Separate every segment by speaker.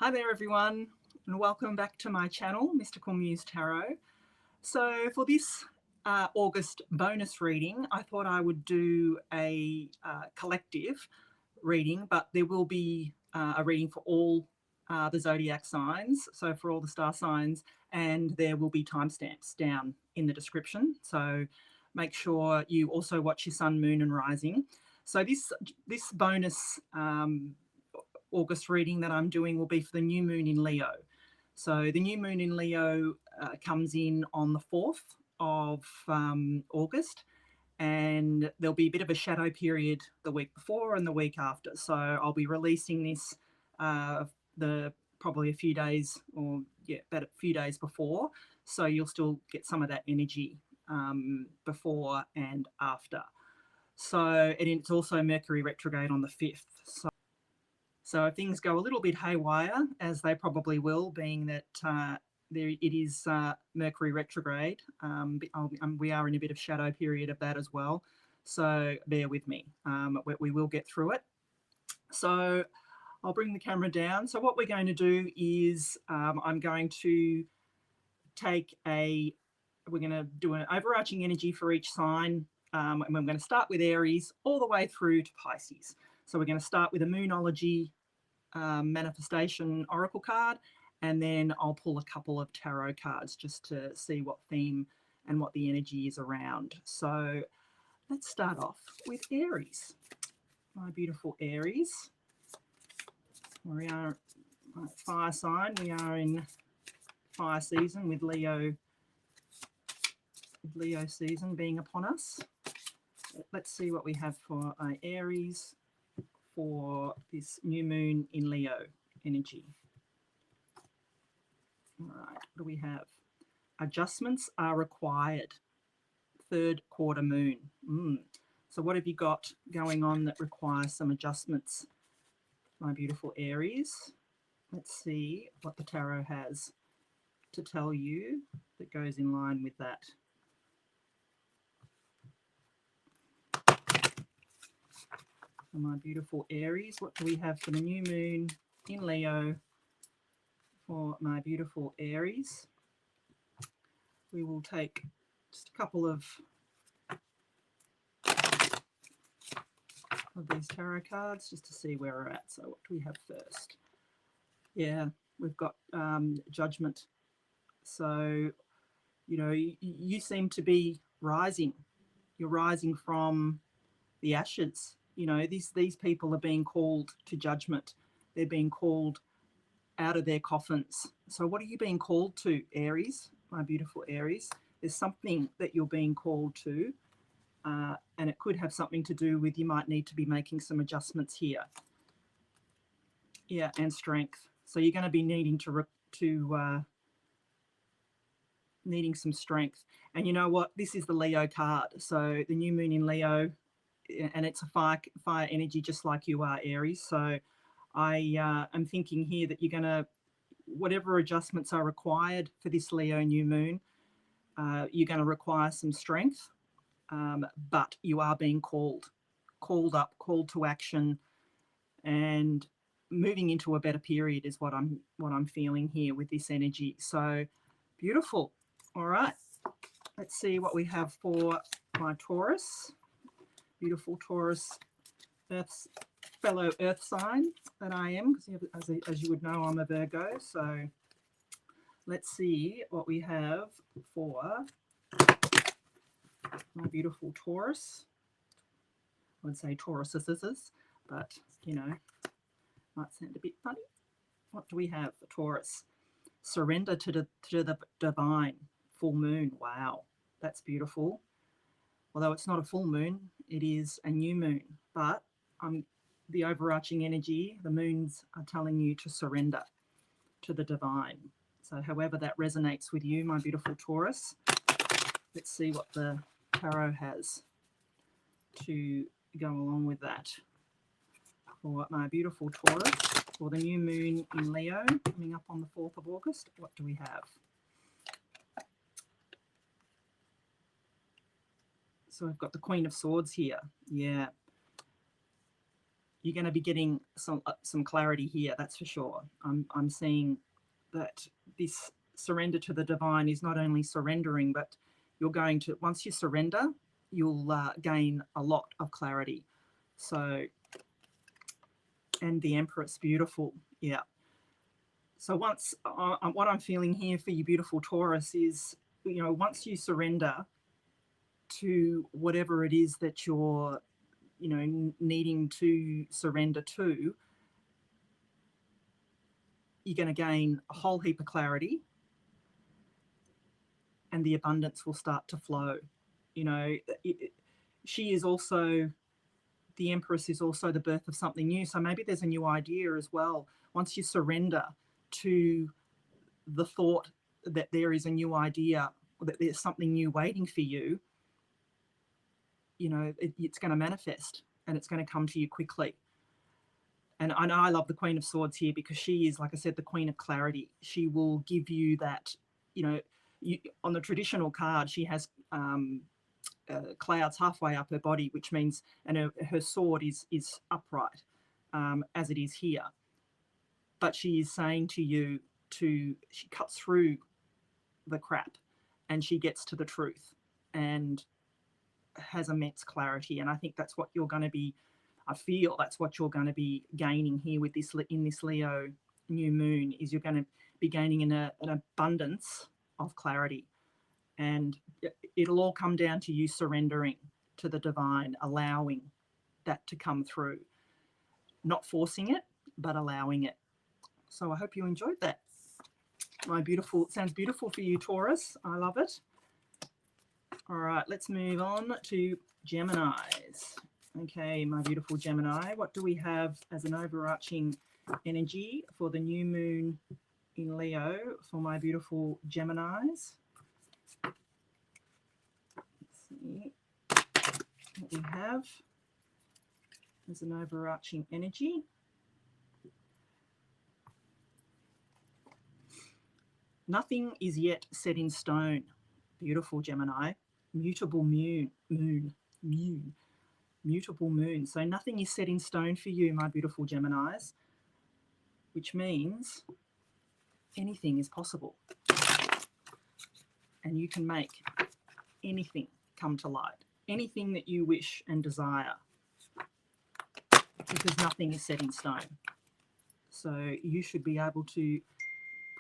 Speaker 1: Hi there everyone, and welcome back to my channel, Mystical Muse Tarot. So for this August bonus reading, I thought I would do a collective reading, but there will be a reading for all the zodiac signs, so for all the star signs, and there will be timestamps down in the description. So make sure you also watch your sun, moon, and rising. So this bonus August reading that I'm doing will be for the new moon in Leo. So the new moon in Leo comes in on the 4th of August, and there'll be a bit of a shadow period the week before and the week after. So I'll be releasing this probably a few days, or about a few days before. So you'll still get some of that energy before and after. So, and it's also Mercury retrograde on the 5th. So if things go a little bit haywire, as they probably will, being that it is Mercury retrograde, we are in a bit of shadow period of that as well. So bear with me. We will get through it. So I'll bring the camera down. So what we're going to do is I'm going to we're going to do an overarching energy for each sign. And we're going to start with Aries all the way through to Pisces. So we're going to start with a Moonology manifestation oracle card, and then I'll pull a couple of tarot cards just to see what theme and what the energy is around. So let's start off with Aries. My beautiful Aries. We are fire sign. We are in fire season with Leo season being upon us. Let's see what we have for Aries for this new moon in Leo energy. All right, what do we have? Adjustments are required. Third quarter moon. So what have you got going on that requires some adjustments, my beautiful Aries? Let's see what the tarot has to tell you that goes in line with that. For my beautiful Aries, what do we have for the new moon in Leo for my beautiful Aries? We will take just a couple of these tarot cards just to see where we're at. So what do we have first? Yeah, we've got Judgment. So, you know, you seem to be rising. You're rising from the ashes. You know, these people are being called to judgment. They're being called out of their coffins. So what are you being called to, Aries, my beautiful Aries? There's something that you're being called to, and it could have something to do with you might need to be making some adjustments here. Yeah, and strength. So you're going to be needing needing some strength. And you know what? This is the Leo card. So the new moon in Leo, and it's a fire energy just like you are, Aries. So I am thinking here that you're going to, whatever adjustments are required for this Leo new moon, you're going to require some strength, but you are being called up, called to action, and moving into a better period is what I'm feeling here with this energy. So beautiful. All right, let's see what we have for my Taurus. Beautiful Taurus, fellow earth sign that I am, because as you would know, I'm a Virgo. So let's see what we have for my beautiful Taurus. I would say Tauruses, but you know, might sound a bit funny. What do we have for Taurus? Surrender to the divine. Full moon. Wow, that's beautiful. Although it's not a full moon, it is a new moon. But the overarching energy, the moons are telling you to surrender to the divine. So however that resonates with you, my beautiful Taurus, let's see what the tarot has to go along with that. For my beautiful Taurus, for the new moon in Leo, coming up on the 4th of August, what do we have? So I've got the Queen of Swords here. Yeah. you're going to be getting some clarity here, that's for sure. I'm seeing that this surrender to the divine is not only surrendering, but you're going to, once you surrender, you'll gain a lot of clarity. So, and the Empress, beautiful, yeah. So once, what I'm feeling here for you beautiful Taurus is, you know, once you surrender to whatever it is that you're, you know, needing to surrender to, you're going to gain a whole heap of clarity, and the abundance will start to flow. You know, she is also, the Empress is also the birth of something new. So maybe there's a new idea as well. Once you surrender to the thought that there is a new idea, that there's something new waiting for you, you know, it's going to manifest and it's going to come to you quickly. And I know I love the Queen of Swords here because she is, like I said, the Queen of Clarity. She will give you that, you know, on the traditional card, she has clouds halfway up her body, which means, and her sword is upright, as it is here. But she is saying to you she cuts through the crap and she gets to the truth and has immense clarity. And I think that's what you're going to be, I feel that's what you're going to be gaining here with this, in this Leo new moon, is you're going to be gaining an abundance of clarity. And it'll all come down to you surrendering to the divine, allowing that to come through, not forcing it, but allowing it. So I hope you enjoyed that. My beautiful, it sounds beautiful for you, Taurus. I love it. All right, let's move on to Geminis. Okay, my beautiful Gemini, what do we have as an overarching energy for the new moon in Leo for my beautiful Geminis? Let's see what we have as an overarching energy. Nothing is yet set in stone. Beautiful Gemini. Mutable moon. Mutable moon. So nothing is set in stone for you, my beautiful Geminis, which means anything is possible. And you can make anything come to light. Anything that you wish and desire, because nothing is set in stone. So you should be able to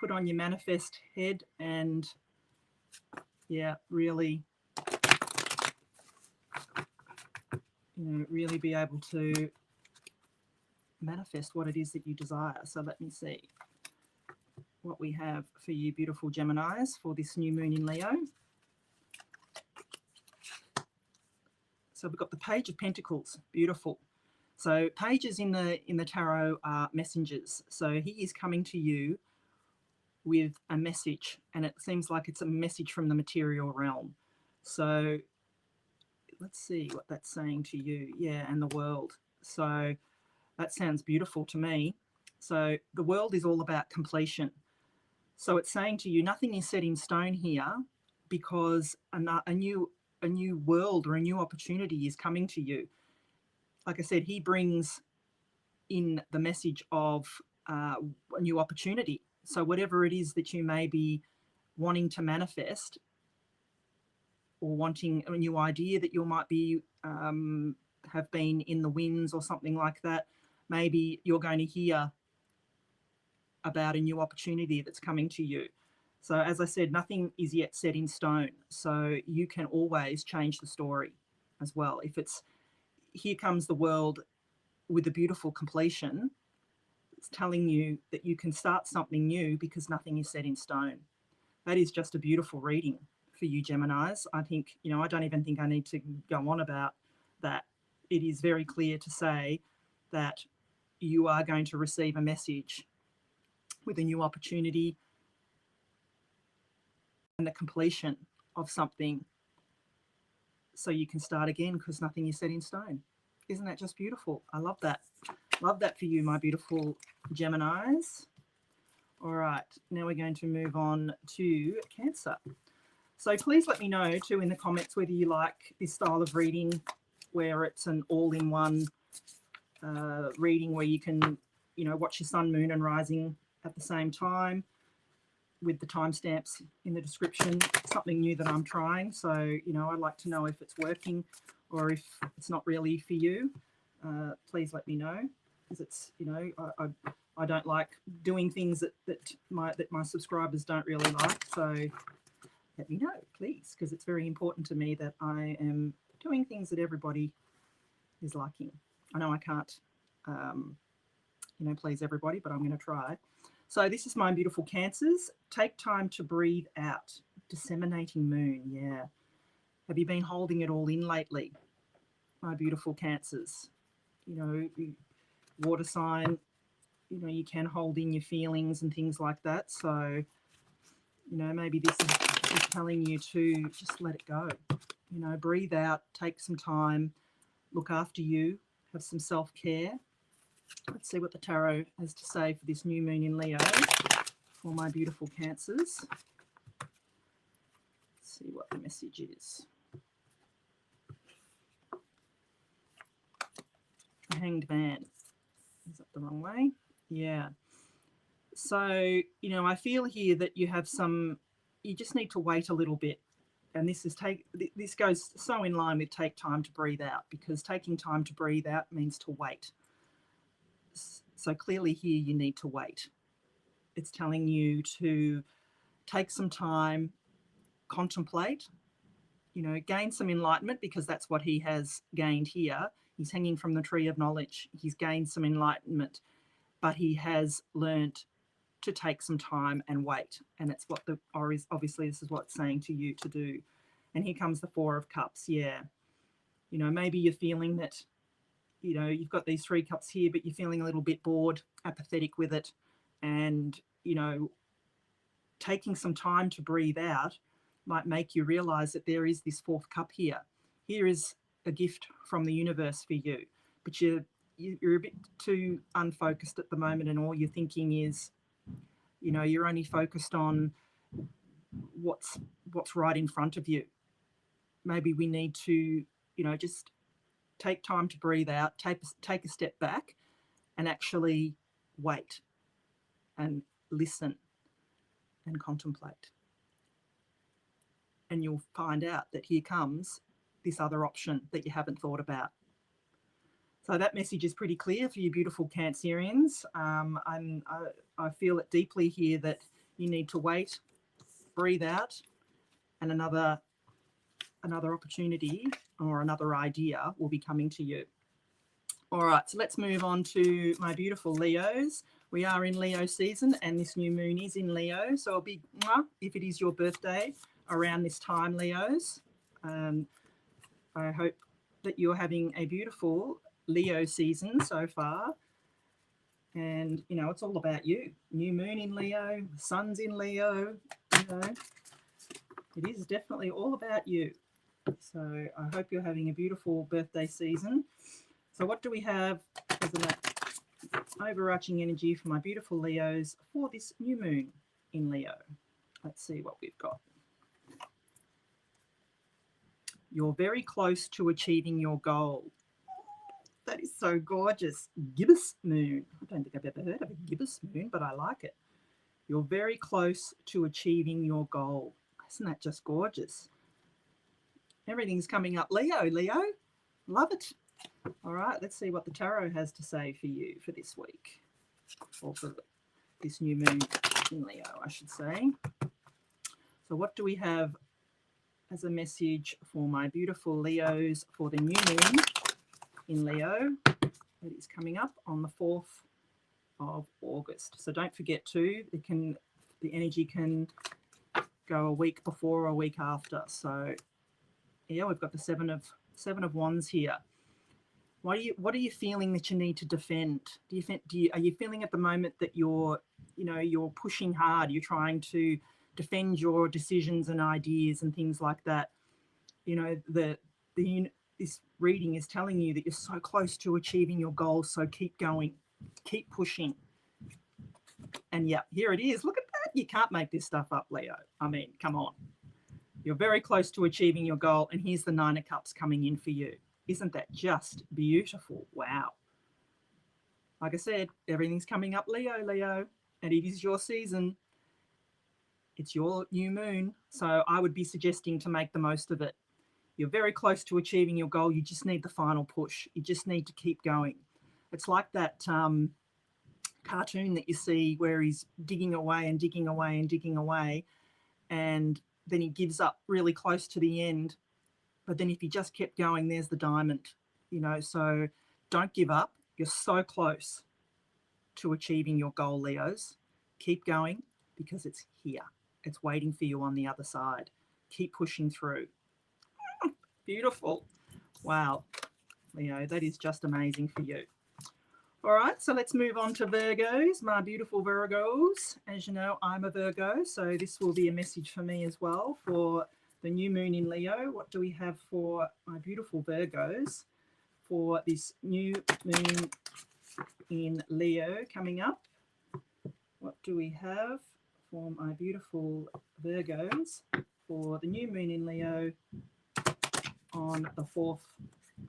Speaker 1: put on your manifest head and, yeah, really, you know, really be able to manifest what it is that you desire. So let me see what we have for you beautiful Geminis for this new moon in Leo. So we've got the Page of Pentacles, beautiful. So pages in the tarot are messengers. So he is coming to you with a message, and it seems like it's a message from the material realm. So let's see what that's saying to you. Yeah, and the world. So that sounds beautiful to me. So the world is all about completion. So it's saying to you, nothing is set in stone here, because a new world or a new opportunity is coming to you. Like I said, he brings in the message of a new opportunity. So whatever it is that you may be wanting to manifest, or wanting a new idea that you might be have been in the winds or something like that, maybe you're going to hear about a new opportunity that's coming to you. So as I said, nothing is yet set in stone. So you can always change the story as well. If it's, here comes the world with a beautiful completion, it's telling you that you can start something new because nothing is set in stone. That is just a beautiful reading for you Geminis. I think, you know, I don't even think I need to go on about that. It is very clear to say that you are going to receive a message with a new opportunity and the completion of something, so you can start again because nothing is set in stone. Isn't that just beautiful? I love that. Love that for you, my beautiful Geminis. All right, now we're going to move on to Cancer. So please let me know too in the comments whether you like this style of reading where it's an all-in-one reading where you can, you know, watch your sun, moon and rising at the same time, with the timestamps in the description. Something new that I'm trying, so you know, I'd like to know if it's working or if it's not really for you. Please let me know, because it's, you know, I don't like doing things that my subscribers don't really like. So let me know, please, because it's very important to me that I am doing things that everybody is liking. I know I can't, you know, please everybody, but I'm going to try. So this is my beautiful Cancers. Take time to breathe out. Disseminating moon, yeah. Have you been holding it all in lately, my beautiful Cancers? You know, water sign, you know, you can hold in your feelings and things like that. So, you know, maybe this is telling you to just let it go. You know, breathe out, take some time, look after you, have some self-care. Let's see what the tarot has to say for this new moon in Leo for my beautiful Cancers. Let's see what the message is. Hanged Man. Is that the wrong way? Yeah. So, you know, I feel here that you have some, you just need to wait a little bit. And this goes so in line with take time to breathe out, because taking time to breathe out means to wait. So clearly here you need to wait. It's telling you to take some time, contemplate, you know, gain some enlightenment, because that's what he has gained here. He's hanging from the tree of knowledge. He's gained some enlightenment, but he has learnt to take some time and wait. And it's what the Aries, obviously this is what it's saying to you to do. And here comes the Four of Cups. Yeah. You know, maybe you're feeling that, you know, you've got these 3 cups here, but you're feeling a little bit bored, apathetic with it. And, you know, taking some time to breathe out might make you realize that there is this 4th cup here. Here is a gift from the universe for you, but you're a bit too unfocused at the moment, and all you're thinking is, you know, you're only focused on what's right in front of you. Maybe we need to, you know, just take time to breathe out, take a step back and actually wait and listen and contemplate. And you'll find out that here comes this other option that you haven't thought about. So that message is pretty clear for you beautiful Cancerians. I feel it deeply here that you need to wait, breathe out, and another opportunity or another idea will be coming to you. All right, so let's move on to my beautiful Leos. We are in Leo season, and this new moon is in Leo. So a big mwah if it is your birthday around this time, Leos. I hope that you're having a beautiful Leo season so far. And, you know, it's all about you. New moon in Leo, sun's in Leo, you know. It is definitely all about you. So I hope you're having a beautiful birthday season. So what do we have as an overarching energy for my beautiful Leos for this new moon in Leo? Let's see what we've got. You're very close to achieving your goal. That is so gorgeous. Gibbous moon. I don't think I've ever heard of a gibbous moon, but I like it. You're very close to achieving your goal. Isn't that just gorgeous? Everything's coming up Leo, Leo. Love it. All right, let's see what the tarot has to say for you for this week, or for this new moon in Leo, I should say. So what do we have as a message for my beautiful Leos for the new moon in Leo that is coming up on the 4th of August? So don't forget to, the energy can go a week before or a week after. So yeah, we've got the seven of Wands here. What are you feeling that you need to defend? Are you feeling at the moment that you're pushing hard, you're trying to defend your decisions and ideas and things like that? You know, this reading is telling you that you're so close to achieving your goals, so keep going, keep pushing. And yeah, here it is. Look at that. You can't make this stuff up, Leo. I mean, come on. You're very close to achieving your goal, and here's the 9 of Cups coming in for you. Isn't that just beautiful? Wow. Like I said, everything's coming up Leo, Leo, and it is your season. It's your new moon. So I would be suggesting to make the most of it. You're very close to achieving your goal. You just need the final push. You just need to keep going. It's like that cartoon that you see where he's digging away and digging away and digging away, and then he gives up really close to the end. But then if he just kept going, there's the diamond, you know. So don't give up. You're so close to achieving your goal, Leos. Keep going, because it's here. It's waiting for you on the other side. Keep pushing through. Beautiful. Wow, Leo, that is just amazing for you. All right, so let's move on to Virgos, my beautiful Virgos. As you know, I'm a Virgo, so this will be a message for me as well for the new moon in Leo. What do we have for my beautiful Virgos for this new moon in Leo coming up? What do we have for my beautiful Virgos for the new moon in Leo on the 4th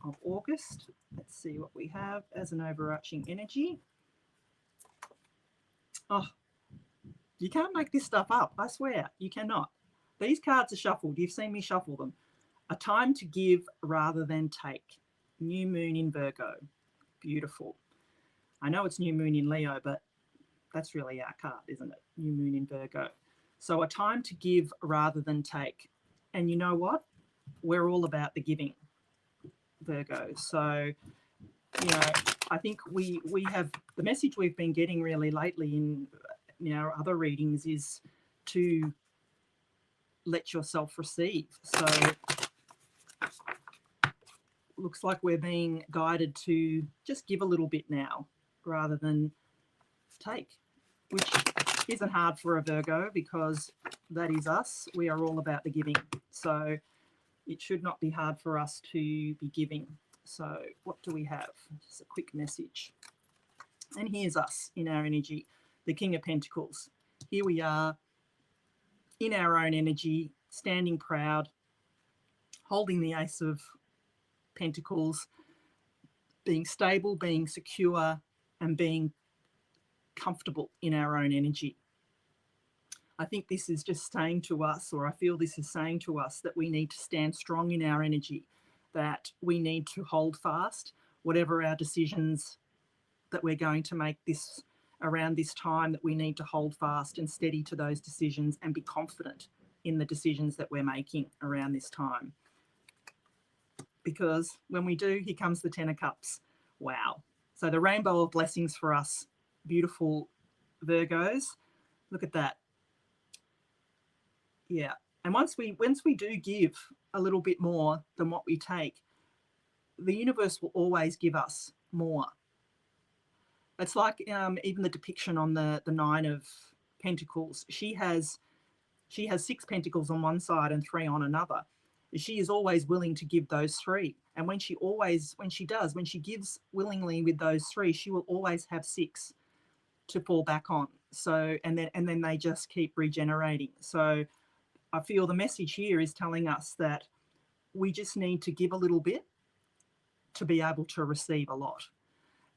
Speaker 1: of August? Let's see what we have as an overarching energy. Oh, you can't make this stuff up. I swear, you cannot. These cards are shuffled. You've seen me shuffle them. A time to give rather than take. New moon in Virgo. Beautiful. I know it's new moon in Leo, but that's really our card, isn't it? New moon in Virgo. So a time to give rather than take. And you know what? We're all about the giving, Virgo. So, you know, I think we have the message we've been getting really lately in our other readings is to let yourself receive. So looks like we're being guided to just give a little bit now rather than take, which isn't hard for a Virgo because that is us. We are all about the giving. So it should not be hard for us to be giving. So what do we have? Just a quick message. And here's us in our energy, the King of Pentacles. Here we are in our own energy, standing proud, holding the Ace of Pentacles, being stable, being secure, and being comfortable in our own energy. I think this is just saying to us, or I feel this is saying to us, that we need to stand strong in our energy, that we need to hold fast, whatever our decisions that we're going to make this around this time, that we need to hold fast and steady to those decisions and be confident in the decisions that we're making around this time. Because when we do, here comes the 10 of Cups. Wow. So the rainbow of blessings for us, beautiful Virgos. Look at that. Yeah. And once we do give a little bit more than what we take, the universe will always give us more. It's like even the depiction on the 9 of Pentacles. She has 6 pentacles on one side and 3 on another. She is always willing to give those 3. And when she gives willingly with those 3, she will always have 6 to fall back on. So, and then they just keep regenerating. So I feel the message here is telling us that we just need to give a little bit to be able to receive a lot.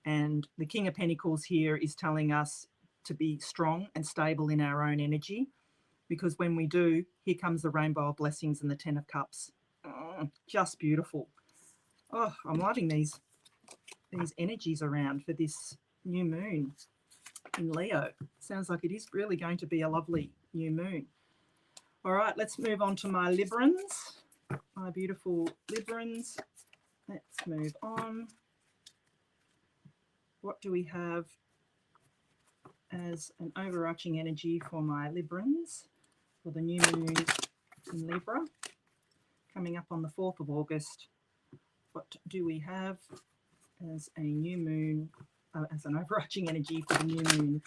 Speaker 1: And the King of Pentacles here is telling us to be strong and stable in our own energy, because when we do, here comes the rainbow of blessings and the 10 of Cups. Just beautiful. Oh, I'm loving these energies around for this new moon in Leo. Sounds like it is really going to be a lovely new moon. All right, let's move on to my Librans, my beautiful Librans. Let's move on. What do we have as an overarching energy for my Librans for the new moon in Libra coming up on the 4th of August? What do we have as a new moon, as an overarching energy for the new moon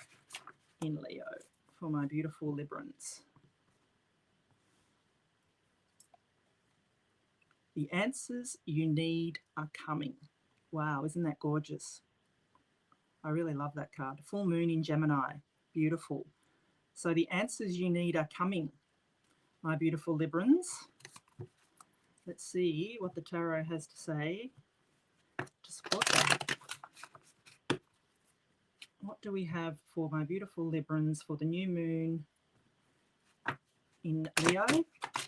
Speaker 1: in Leo for my beautiful Librans? The answers you need are coming. Wow, isn't that gorgeous? I really love that card. Full moon in Gemini. Beautiful. So the answers you need are coming, my beautiful Librans. Let's see what the tarot has to say to support that. what do we have for my beautiful Librans for the new moon in Leo,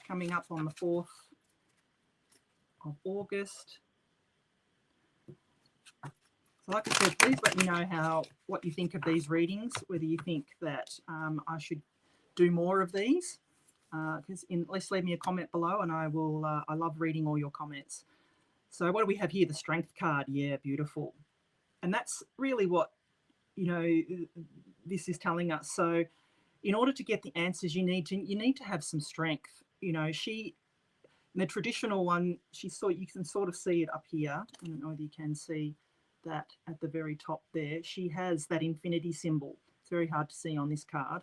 Speaker 1: coming up on the 4th of August. So like I said, please let me know what you think of these readings, whether you think that I should do more of these. Let's leave me a comment below, and I will. I love reading all your comments. So what do we have here? The Strength card. Yeah, beautiful. And that's really what, this is telling us. So in order to get the answers you need to have some strength. In the traditional one, you can sort of see it up here. I don't know whether you can see that at the very top there. She has that infinity symbol. It's very hard to see on this card,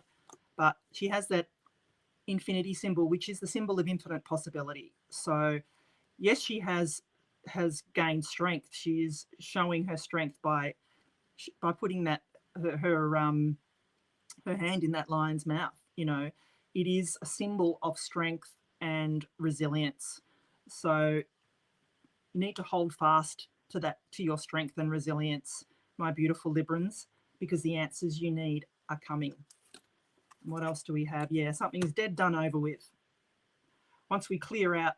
Speaker 1: but she has that infinity symbol, which is the symbol of infinite possibility. So yes, she has gained strength. She is showing her strength by putting that her hand in that lion's mouth. It is a symbol of strength and resilience. So you need to hold fast to your strength and resilience, my beautiful Librans, because the answers you need are coming. What else do we have? Yeah, something's dead, done, over with. Once we clear out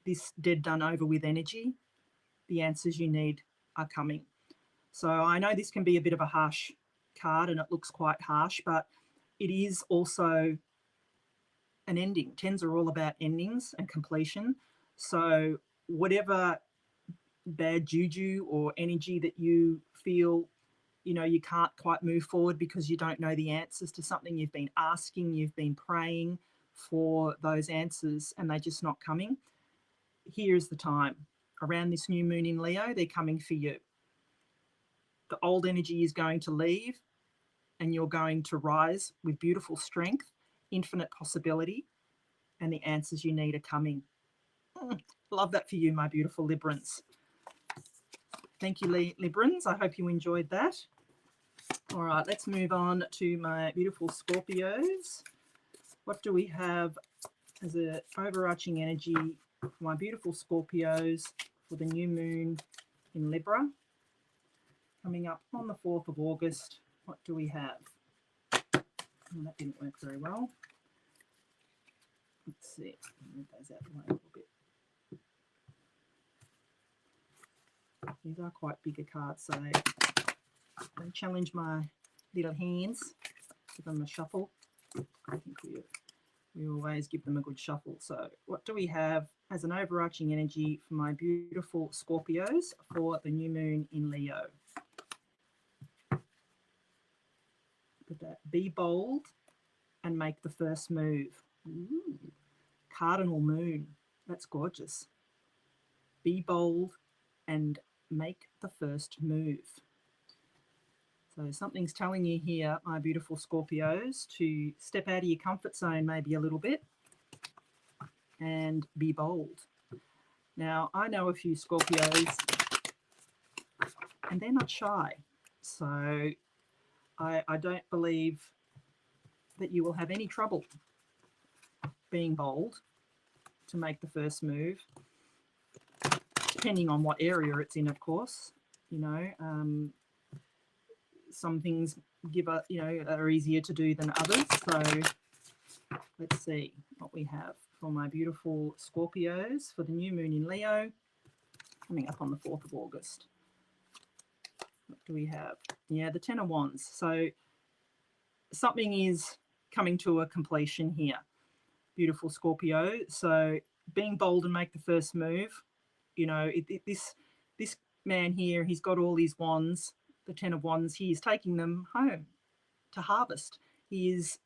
Speaker 1: this dead, done, over with energy, the answers you need are coming. So I know this can be a bit of a harsh card, and it looks quite harsh, but it is also an ending. Tens are all about endings and completion. So whatever bad juju or energy that you feel, you can't quite move forward because you don't know the answers to something you've been asking, you've been praying for those answers, and they're just not coming. Here's the time. Around this new moon in Leo, they're coming for you. The old energy is going to leave, and you're going to rise with beautiful strength, infinite possibility, and the answers you need are coming. Love that for you, my beautiful Librans. Thank you, Librans. I hope you enjoyed that. All right, let's move on to my beautiful Scorpios. What do we have as an overarching energy for my beautiful Scorpios for the new moon in Libra? Coming up on the 4th of August, what do we have? Oh, that didn't work very well. Let's see. Move those out the way a little bit. These are quite bigger cards, so they challenge my little hands. Give them a shuffle. I think we always give them a good shuffle. So what do we have as an overarching energy for my beautiful Scorpios for the new moon in Leo? Look at that. Be bold and make the first move. Ooh, cardinal moon. That's gorgeous. Be bold and make the first move. So something's telling you here, my beautiful Scorpios, to step out of your comfort zone maybe a little bit and be bold. Now, I know a few Scorpios, and they're not shy. So I don't believe that you will have any trouble being bold to make the first move, depending on what area it's in, of course. Some things are easier to do than others. So let's see what we have for my beautiful Scorpios for the new moon in Leo, coming up on the 4th of August. What do we have? Yeah, the 10 of Wands. So something is coming to a completion here, beautiful Scorpio. So being bold and make the first move. This man here, he's got all these wands, the 10 of Wands. He is taking them home to harvest. He's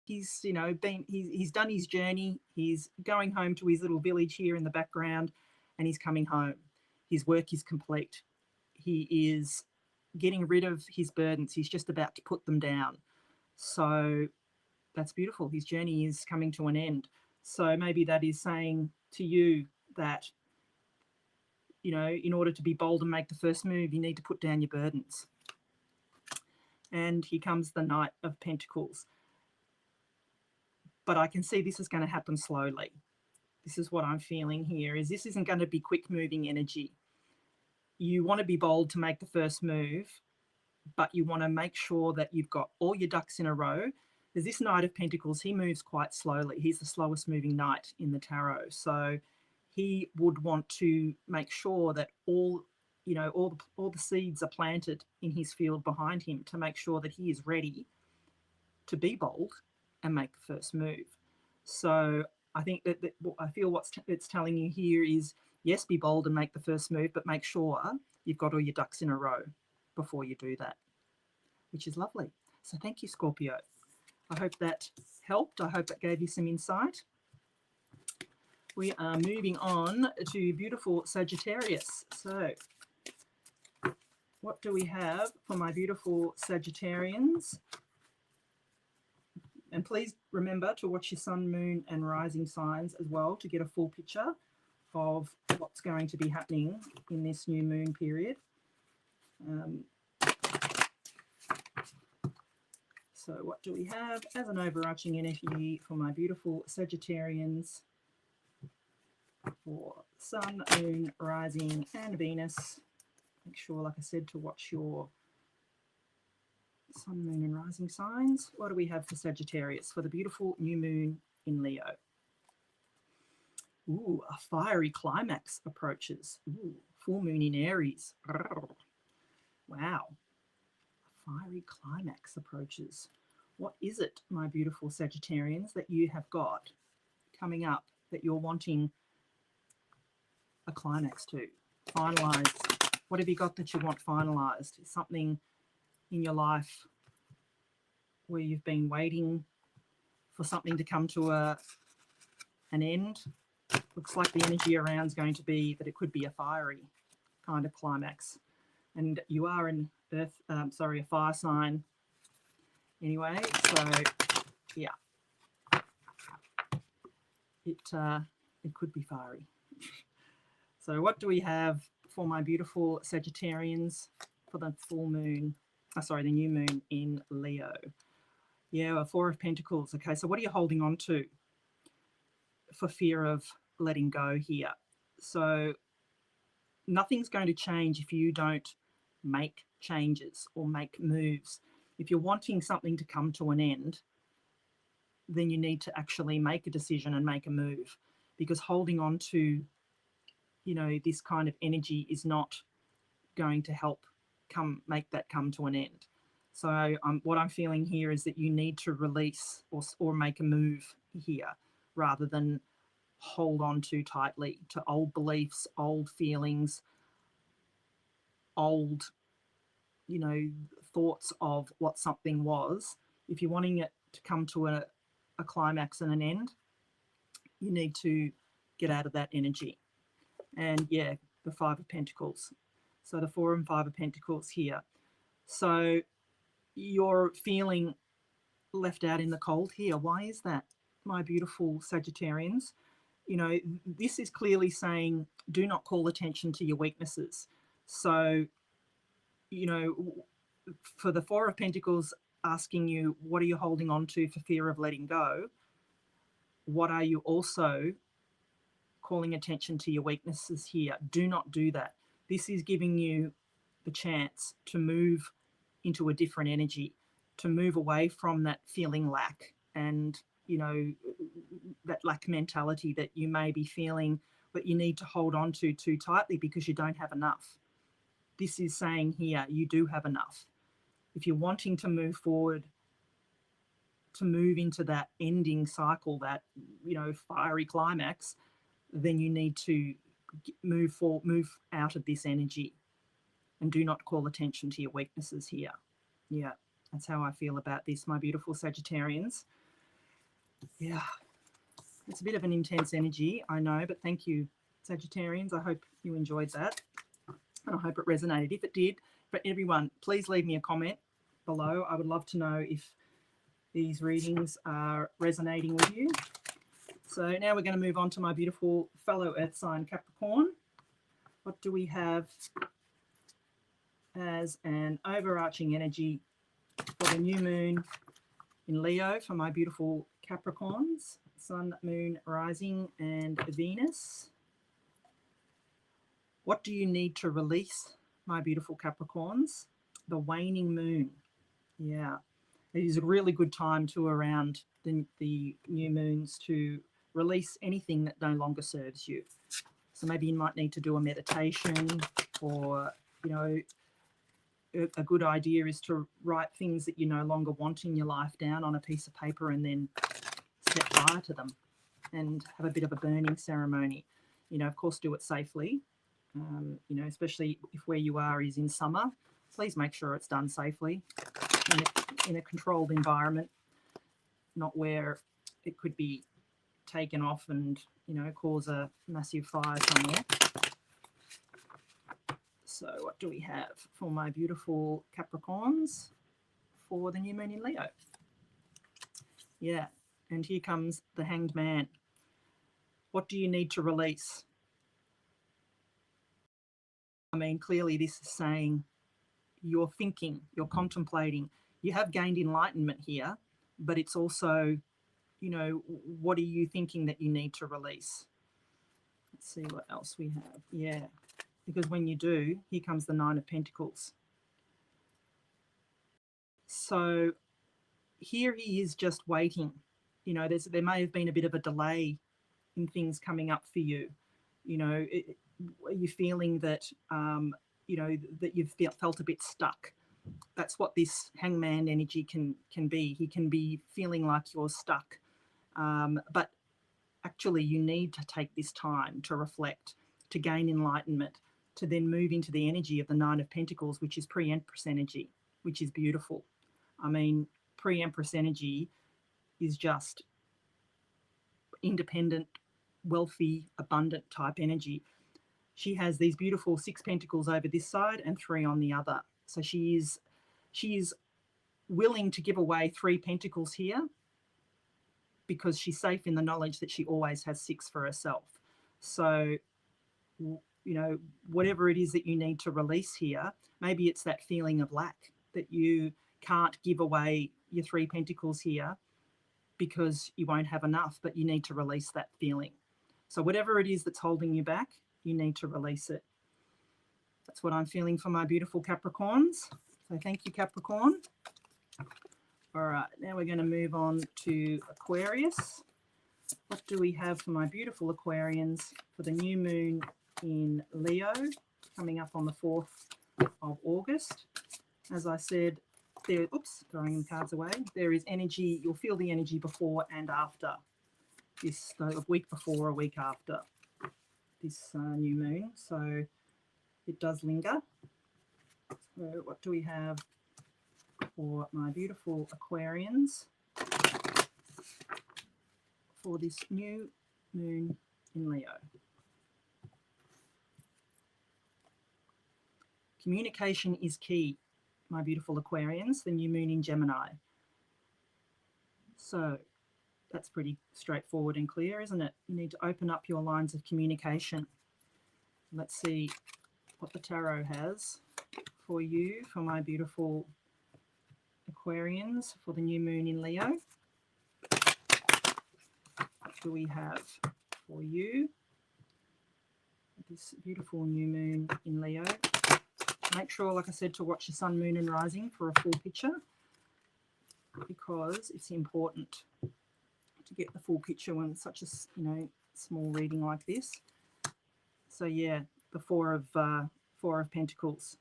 Speaker 1: done his journey. He's going home to his little village here in the background, and he's coming home. His work is complete. He is getting rid of his burdens. He's just about to put them down. So that's beautiful. His journey is coming to an end. So maybe that is saying to you that, in order to be bold and make the first move, you need to put down your burdens. And here comes the Knight of Pentacles. But I can see this is going to happen slowly. This is what I'm feeling here, is this isn't going to be quick moving energy. You want to be bold to make the first move, but you want to make sure that you've got all your ducks in a row. There's this Knight of Pentacles. He moves quite slowly. He's the slowest moving knight in the tarot. So he would want to make sure that all the seeds are planted in his field behind him to make sure that he is ready to be bold and make the first move. So I think that I feel it's telling you here is, yes, be bold and make the first move, but make sure you've got all your ducks in a row before you do that, which is lovely. So thank you, Scorpio. I hope that helped. I hope that gave you some insight. We are moving on to beautiful Sagittarius. So what do we have for my beautiful Sagittarians? And please remember to watch your sun, moon, and rising signs as well to get a full picture of what's going to be happening in this new moon period. So what do we have as an overarching energy for my beautiful Sagittarians for sun, moon, rising, and Venus? Make sure, like I said, to watch your sun, moon, and rising signs. What do we have for Sagittarius for the beautiful new moon in Leo? Ooh, a fiery climax approaches. Ooh, full moon in Aries. Wow. A fiery climax approaches. What is it, my beautiful Sagittarians, that you have got coming up that you're wanting a climax to? Finalize. What have you got that you want finalized? Something in your life where you've been waiting for something to come to an end. Looks like the energy around is going to be that it could be a fiery kind of climax. And you are in a fire sign anyway. So yeah, it could be fiery. So what do we have for my beautiful Sagittarians for the full moon? The new moon in Leo. Yeah, a Four of Pentacles. Okay, so what are you holding on to for fear of letting go here? So nothing's going to change if you don't make changes or make moves. If you're wanting something to come to an end, then you need to actually make a decision and make a move, because holding on to, this kind of energy is not going to help make that come to an end. So what I'm feeling here is that you need to release or make a move here rather than hold on too tightly to old beliefs, old feelings, old, thoughts of what something was. If you're wanting it to come to a climax and an end, you need to get out of that energy. And yeah, the Five of Pentacles. So the Four and Five of Pentacles here. So you're feeling left out in the cold here. Why is that, my beautiful Sagittarians? This is clearly saying do not call attention to your weaknesses. So, for the Four of Pentacles asking you, what are you holding on to for fear of letting go? What are you also calling attention to your weaknesses here? Do not do that. This is giving you the chance to move into a different energy, to move away from that feeling lack and, that lack mentality that you may be feeling, but you need to hold on to too tightly because you don't have enough. This is saying here, you do have enough. If you're wanting to move forward, to move into that ending cycle, that, fiery climax, then you need to move out of this energy and do not call attention to your weaknesses here. Yeah, that's how I feel about this, my beautiful Sagittarians. Yeah, it's a bit of an intense energy, I know, but thank you, Sagittarians. I hope you enjoyed that, and I hope it resonated. If it did, for everyone, please leave me a comment below. I would love to know if these readings are resonating with you. So now we're going to move on to my beautiful fellow earth sign Capricorn. What do we have as an overarching energy for the new moon in Leo for my beautiful Capricorns, sun, moon, rising, and Venus? What do you need to release, my beautiful Capricorns? the waning moon. Yeah, it is a really good time to around the new moons to release anything that no longer serves you. So maybe you might need to do a meditation, or, you know, a good idea is to write things that you no longer want in your life down on a piece of paper and then set fire to them and have a bit of a burning ceremony. You know, of course, do it safely. You know, especially if where you are is in summer, please make sure it's done safely in a controlled environment, not where it could be taken off and, you know, cause a massive fire somewhere. So what do we have for my beautiful Capricorns for the new moon in Leo? Yeah, and here comes the Hanged Man. What do you need to release? I mean, clearly this is saying you're thinking, you're contemplating, you have gained enlightenment here, but it's also, you know, what are you thinking that you need to release? Let's see what else we have. Yeah, because when you do, here comes the Nine of Pentacles. So here he is just waiting. You know, there may have been a bit of a delay in things coming up for you. You know, are you feeling that, you know, that you've felt a bit stuck? That's what this hangman energy can be. He can be feeling like you're stuck. But actually, you need to take this time to reflect, to gain enlightenment, to then move into the energy of the Nine of Pentacles, which is pre-Empress energy, which is beautiful. I mean, pre-Empress energy is just independent, wealthy, abundant type energy. She has these beautiful 6 pentacles over this side and 3 on the other. So she is willing to give away 3 pentacles here because she's safe in the knowledge that she always has 6 for herself. So, you know, whatever it is that you need to release here, maybe it's that feeling of lack, that you can't give away your 3 pentacles here because you won't have enough, but you need to release that feeling. So whatever it is that's holding you back, you need to release it. That's what I'm feeling for my beautiful Capricorns. So thank you, Capricorn. All right, now we're going to move on to Aquarius. What do we have for my beautiful Aquarians for the new moon in Leo, coming up on the 4th of August? As I said, there, oops, throwing the cards away. There is energy, you'll feel the energy before and after this, a week before, a week after this new moon. So it does linger. So what do we have for my beautiful Aquarians for this new moon in Leo? Communication is key, my beautiful Aquarians, the new moon in Gemini. So that's pretty straightforward and clear, isn't it? You need to open up your lines of communication. Let's see what the tarot has for you, for my beautiful Aquarians, for the new moon in Leo. What do we have for you, this beautiful new moon in Leo? Make sure, like I said, to watch the sun, moon and rising for a full picture, because it's important to get the full picture when it's such a, you know, small reading like this. So yeah, the Four of Pentacles.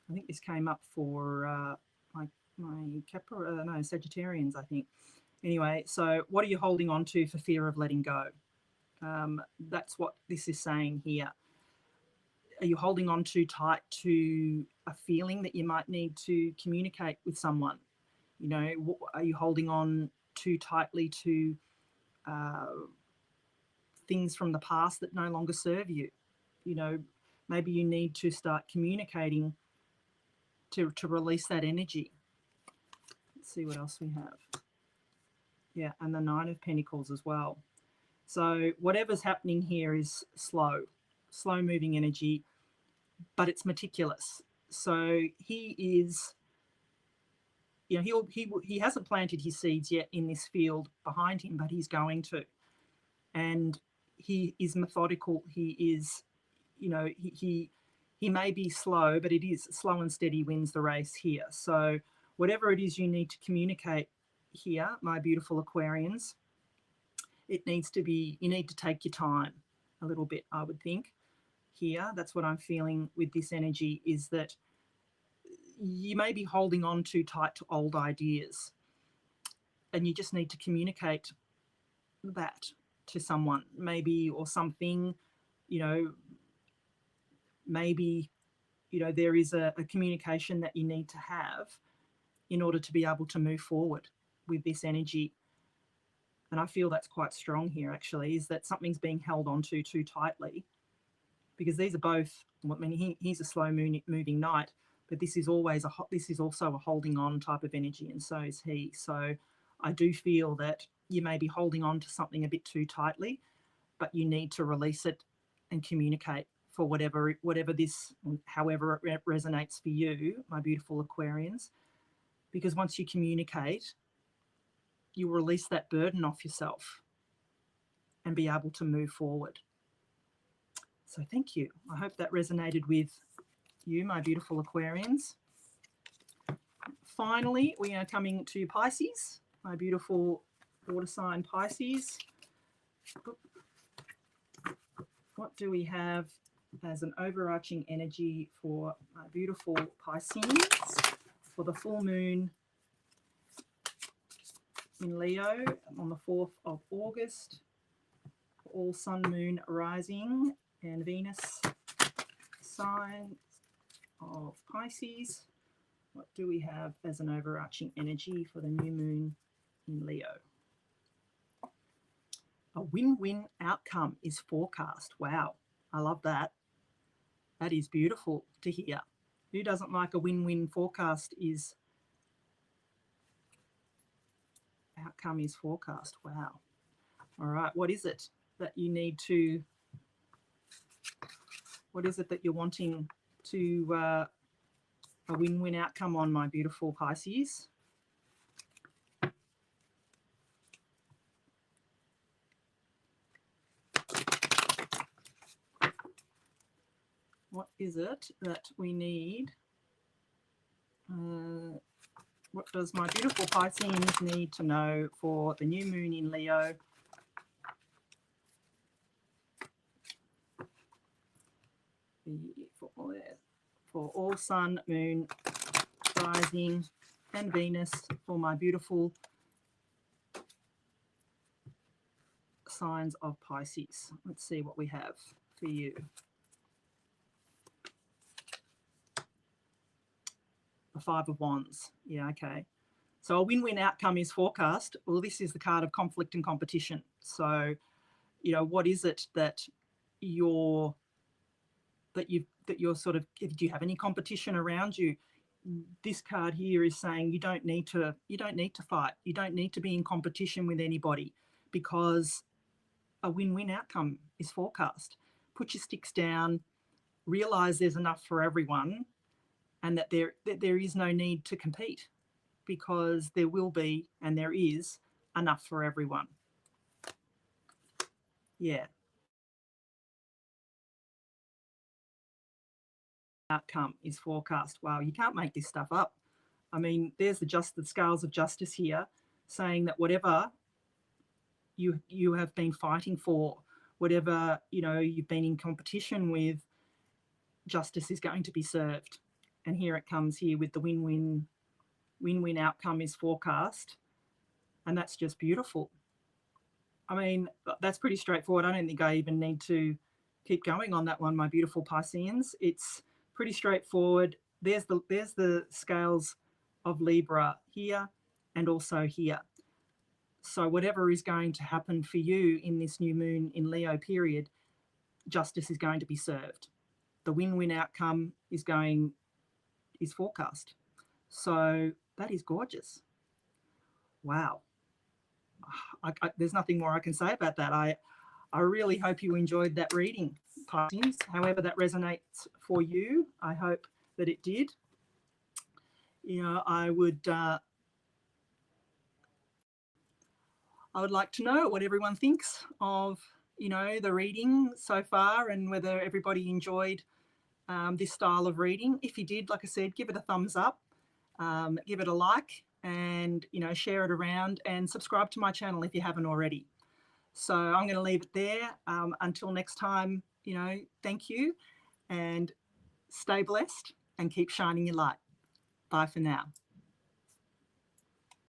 Speaker 1: I think this came up for my Sagittarians, I think. Anyway, so what are you holding on to for fear of letting go? That's what this is saying here. Are you holding on too tight to a feeling that you might need to communicate with someone? You know, are you holding on too tightly to things from the past that no longer serve you? You know, maybe you need to start communicating to release that energy. Let's see what else we have. Yeah, and the Nine of Pentacles as well. So whatever's happening here is slow moving energy, but it's meticulous. So he is, you know, he hasn't planted his seeds yet in this field behind him, but he's going to. And he is methodical. He is, you know, he may be slow, but it is slow and steady wins the race here. So whatever it is you need to communicate here, my beautiful Aquarians, it needs to be, you need to take your time a little bit, I would think. Here, that's what I'm feeling with this energy, is that you may be holding on too tight to old ideas, and you just need to communicate that to someone, maybe, or something, you know, maybe, you know, there is a communication that you need to have in order to be able to move forward with this energy. And I feel that's quite strong here, actually, is that something's being held onto too tightly, because these are both, I mean, he's a slow moving knight, but this is always this is also a holding on type of energy, and so is he. So I do feel that you may be holding on to something a bit too tightly, but you need to release it and communicate for whatever this, however it resonates for you, my beautiful Aquarians, because once you communicate, you release that burden off yourself and be able to move forward. So thank you. I hope that resonated with you, my beautiful Aquarians. Finally, we are coming to Pisces, my beautiful water sign Pisces. What do we have as an overarching energy for my beautiful Pisces for the full moon in Leo on the 4th of August, all sun, moon, rising, and Venus sign of Pisces? What do we have as an overarching energy for the new moon in Leo? A win-win outcome is forecast. Wow, I love that. That is beautiful to hear. Who doesn't like a win-win forecast? Is outcome is forecast. Wow. All right, what is it that you need to, what is it that you're wanting to, a win-win outcome on, my beautiful Pisces? What is it that we need? What does my beautiful Pisces need to know for the new moon in Leo? For all sun, moon, rising, and Venus, for my beautiful signs of Pisces. Let's see what we have for you. The Five of Wands. Yeah, okay. So a win-win outcome is forecast. Well, this is the card of conflict and competition. So, you know, what is it that you're sort of, do you have any competition around you? This card here is saying you don't need to fight. You don't need to be in competition with anybody, because a win-win outcome is forecast. Put your sticks down, realize there's enough for everyone, and that there is no need to compete, because there will be, and there is, enough for everyone. Yeah. Outcome is forecast. Wow, you can't make this stuff up. I mean, there's the scales of justice here, saying that whatever you have been fighting for, whatever, you know, you've been in competition with, justice is going to be served. And here it comes here with the win-win outcome is forecast, and that's just beautiful. I mean, that's pretty straightforward. I don't think I even need to keep going on that one, my beautiful Pisceans. It's pretty straightforward. There's the scales of Libra here and also here. So whatever is going to happen for you in this new moon in Leo period, justice is going to be served. The win-win outcome is forecast. So that is gorgeous. Wow. There's nothing more I can say about that. I really hope you enjoyed that reading, Pisces. However that resonates for you, I hope that it did. You know, I would like to know what everyone thinks of, you know, the reading so far, and whether everybody enjoyed this style of reading. If you did, like I said, give it a thumbs up, give it a like, and, you know, share it around, and subscribe to my channel if you haven't already. So I'm going to leave it there. Until next time, you know, thank you, and stay blessed and keep shining your light. Bye for now.